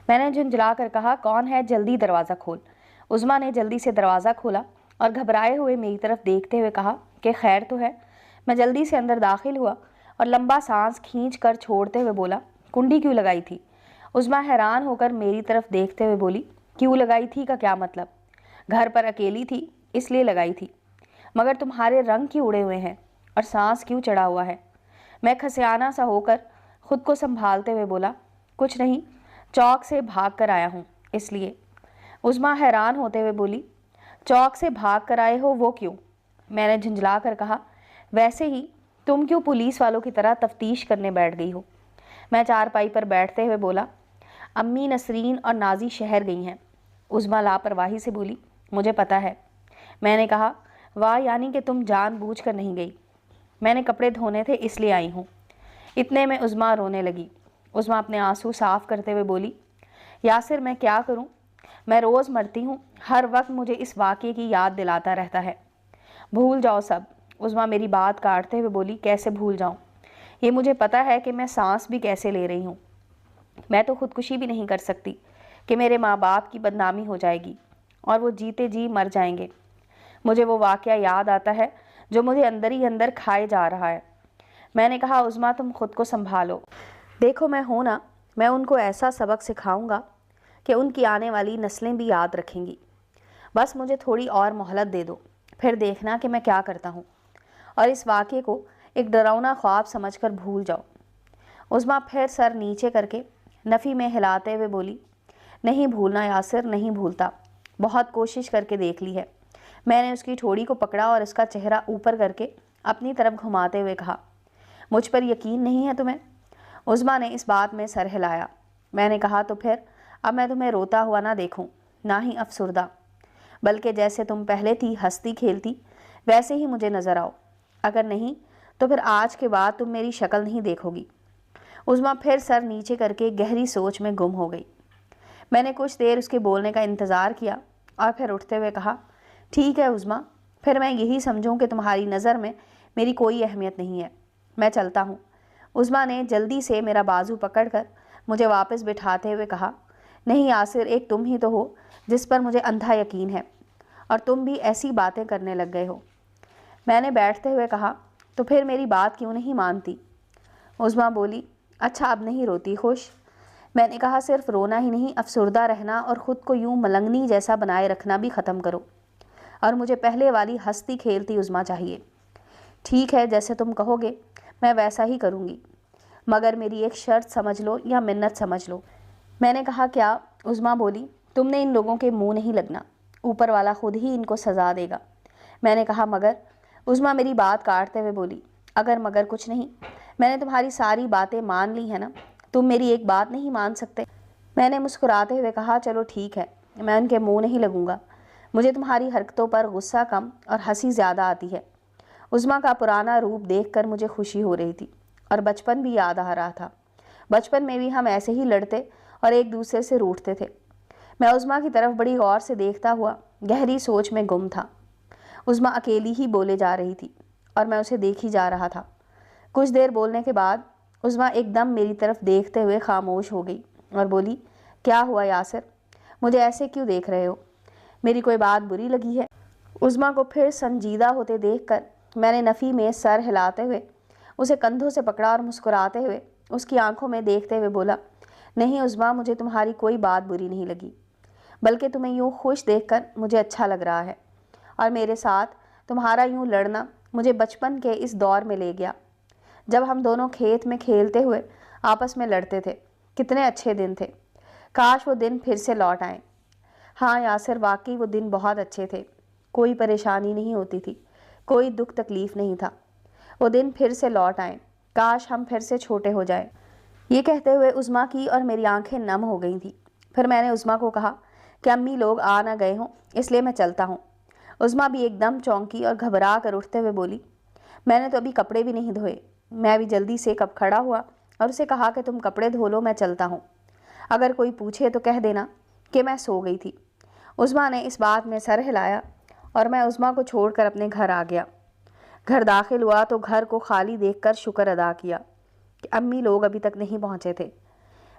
میں نے جھنجھلا کر کہا کون ہے، جلدی دروازہ کھول۔ عظمیٰ نے جلدی سے دروازہ کھولا اور گھبرائے ہوئے میری طرف دیکھتے ہوئے کہا کہ خیر تو ہے۔ میں جلدی سے اندر داخل ہوا اور لمبا سانس کھینچ کر چھوڑتے ہوئے بولا کنڈی کیوں لگائی تھی؟ عظمیٰ حیران ہو کر میری طرف دیکھتے ہوئے بولی کیوں لگائی تھی کا کیا مطلب؟ گھر پر اکیلی تھی اس لیے لگائی تھی، مگر تمہارے رنگ کیوں اڑے ہوئے ہیں اور سانس کیوں چڑھا ہوا ہے؟ میں کھسیانہ سا ہو کر خود کو سنبھالتے ہوئے بولا کچھ نہیں، چوک سے بھاگ کر آیا ہوں اس لیے۔ عظمیٰ حیران ہوتے ہوئے بولی چوک سے بھاگ کر آئے ہو وہ کیوں؟ میں نے جھنجھلا کر کہا ویسے ہی، تم کیوں پولیس والوں کی طرح تفتیش کرنے بیٹھ گئی ہو؟ میں چارپائی پر بیٹھتے ہوئے بولا امی نسرین اور نازی شہر گئی ہیں۔ عظمیٰ لاپرواہی سے بولی مجھے پتا ہے۔ میں نے کہا واہ، یعنی کہ تم جان بوجھ کر نہیں گئی؟ میں نے کپڑے دھونے تھے اس لیے آئی ہوں۔ اتنے میں عظمیٰ رونے لگی۔ عظمیٰ اپنے آنسو صاف کرتے ہوئے بولی یاسر میں کیا کروں، میں روز مرتی ہوں، ہر وقت مجھے اس واقعے کی یاد دلاتا رہتا ہے۔ بھول جاؤ سب۔ عظمیٰ میری بات کاٹتے ہوئے بولی کیسے بھول جاؤں؟ یہ مجھے پتا ہے کہ میں سانس بھی کیسے لے رہی ہوں۔ میں تو خودکشی بھی نہیں کر سکتی کہ میرے ماں باپ کی بدنامی ہو جائے گی اور وہ جیتے جی مر جائیں گے۔ مجھے وہ واقعہ یاد آتا ہے جو مجھے اندر ہی اندر کھائے جا رہا ہے۔ میں نے کہا عظمیٰ تم خود کو سنبھالو، دیکھو میں ہوں نا، میں ان کو ایسا سبق سکھاؤں گا کہ ان کی آنے والی نسلیں بھی یاد رکھیں گی۔ بس مجھے تھوڑی اور مہلت دے دو، پھر دیکھنا کہ میں کیا کرتا ہوں، اور اس واقعے کو ایک ڈراؤنا خواب سمجھ کر بھول جاؤ۔ عظمیٰ پھر سر نیچے کر کے نفی میں ہلاتے ہوئے بولی نہیں بھولنا یاسر، نہیں بھولتا، بہت کوشش کر کے دیکھ لی ہے۔ میں نے اس کی ٹھوڑی کو پکڑا اور اس کا چہرہ اوپر کر کے اپنی طرف گھماتے ہوئے کہا مجھ پر یقین نہیں ہے تمہیں؟ عظمیٰ نے اس بات میں سر ہلایا۔ میں نے کہا تو پھر اب میں تمہیں روتا ہوا نہ دیکھوں، نہ ہی افسردہ، بلکہ جیسے تم پہلے تھی ہنستی کھیلتی ویسے ہی مجھے نظر آؤ۔ اگر نہیں تو پھر آج کے بعد تم میری شکل نہیں دیکھو گی۔ عظمیٰ پھر سر نیچے کر کے گہری سوچ میں گم ہو گئی۔ میں نے کچھ دیر اس کے بولنے کا انتظار کیا اور پھر اٹھتے ہوئے کہا ٹھیک ہے عظمیٰ، پھر میں یہی سمجھوں کہ تمہاری نظر میں میری کوئی اہمیت نہیں ہے، میں چلتا ہوں۔ عظمیٰ نے جلدی سے میرا بازو پکڑ کر مجھے واپس بٹھاتے ہوئے کہا نہیں یاسر، ایک تم ہی تو ہو جس پر مجھے اندھا یقین ہے، اور تم بھی ایسی باتیں کرنے لگ گئے ہو۔ میں نے بیٹھتے ہوئے کہا تو پھر میری بات کیوں نہیں مانتی؟ عظمیٰ بولی اچھا اب نہیں روتی، خوش؟ میں نے کہا صرف رونا ہی نہیں، افسردہ رہنا اور خود کو یوں ملنگنی جیسا بنائے رکھنا بھی ختم کرو، اور مجھے پہلے والی ہنستی کھیلتی عظمیٰ چاہیے۔ ٹھیک ہے، جیسے تم کہو گے میں ویسا ہی کروں گی، مگر میری ایک شرط سمجھ لو یا منت سمجھ لو۔ میں نے کہا کیا؟ عظمیٰ بولی تم نے ان لوگوں کے منہ نہیں لگنا، اوپر والا خود ہی ان کو سزا دے گا۔ میں نے کہا مگر؟ عظمیٰ میری بات کاٹتے ہوئے بولی اگر مگر کچھ نہیں، میں نے تمہاری ساری باتیں مان لی ہیں نا، تم میری ایک بات نہیں مان سکتے؟ میں نے مسکراتے ہوئے کہا چلو ٹھیک ہے، میں ان کے منہ نہیں لگوں گا، مجھے تمہاری حرکتوں پر غصہ کم اور ہنسی زیادہ آتی ہے۔ عظمیٰ کا پرانا روپ دیکھ کر مجھے خوشی ہو رہی تھی اور بچپن بھی یاد آ رہا تھا۔ بچپن میں بھی ہم ایسے ہی لڑتے اور ایک دوسرے سے روٹھتے تھے۔ میں عظمیٰ کی طرف بڑی غور سے دیکھتا ہوا گہری سوچ میں گم تھا۔ عظمیٰ اکیلی ہی بولے جا رہی تھی اور میں اسے دیکھی جا رہا تھا۔ کچھ دیر بولنے کے بعد عظمیٰ ایک دم میری طرف دیکھتے ہوئے خاموش ہو گئی اور بولی کیا ہوا یاسر، مجھے ایسے کیوں دیکھ رہے ہو؟ میری کوئی بات بری لگی ہے؟ عظمیٰ کو پھر سنجیدہ ہوتے دیکھ کر میں نے نفی میں سر ہلاتے ہوئے اسے کندھوں سے پکڑا اور مسکراتے ہوئے اس کی آنکھوں میں دیکھتے ہوئے بولا نہیں عظمیٰ، مجھے تمہاری کوئی بات بری نہیں لگی، بلکہ تمہیں یوں خوش دیکھ کر مجھے اچھا لگ رہا ہے، اور میرے ساتھ تمہارا یوں لڑنا مجھے بچپن کے اس دور میں لے گیا جب ہم دونوں کھیت میں کھیلتے ہوئے آپس میں لڑتے تھے۔ کتنے اچھے دن تھے، کاش وہ دن پھر سے لوٹ آئیں۔ ہاں یاسر، واقعی وہ دن بہت اچھے تھے، کوئی پریشانی نہیں ہوتی تھی، کوئی دکھ تکلیف نہیں تھا۔ وہ دن پھر سے لوٹ آئیں، کاش ہم پھر سے چھوٹے ہو جائیں۔ یہ کہتے ہوئے عظمیٰ کی اور میری آنکھیں نم ہو گئی تھیں۔ پھر میں نے عظمیٰ کو کہا کہ امی لوگ آ نہ گئے ہوں اس لیے میں چلتا ہوں۔ عظمیٰ بھی ایک دم چونکی اور گھبرا کر اٹھتے ہوئے بولی میں نے تو ابھی کپڑے بھی نہیں دھوئے۔ میں بھی جلدی سے کب کھڑا ہوا اور اسے کہا کہ تم کپڑے دھو لو، میں چلتا ہوں، اگر کوئی پوچھے تو کہہ دینا کہ میں سو گئی تھی۔ عظمیٰ نے اس بات میں سر ہلایا اور میں عظمیٰ کو چھوڑ کر اپنے گھر آ گیا۔ گھر داخل ہوا تو گھر کو خالی دیکھ کر شکر ادا کیا کہ امی لوگ ابھی تک نہیں پہنچے تھے۔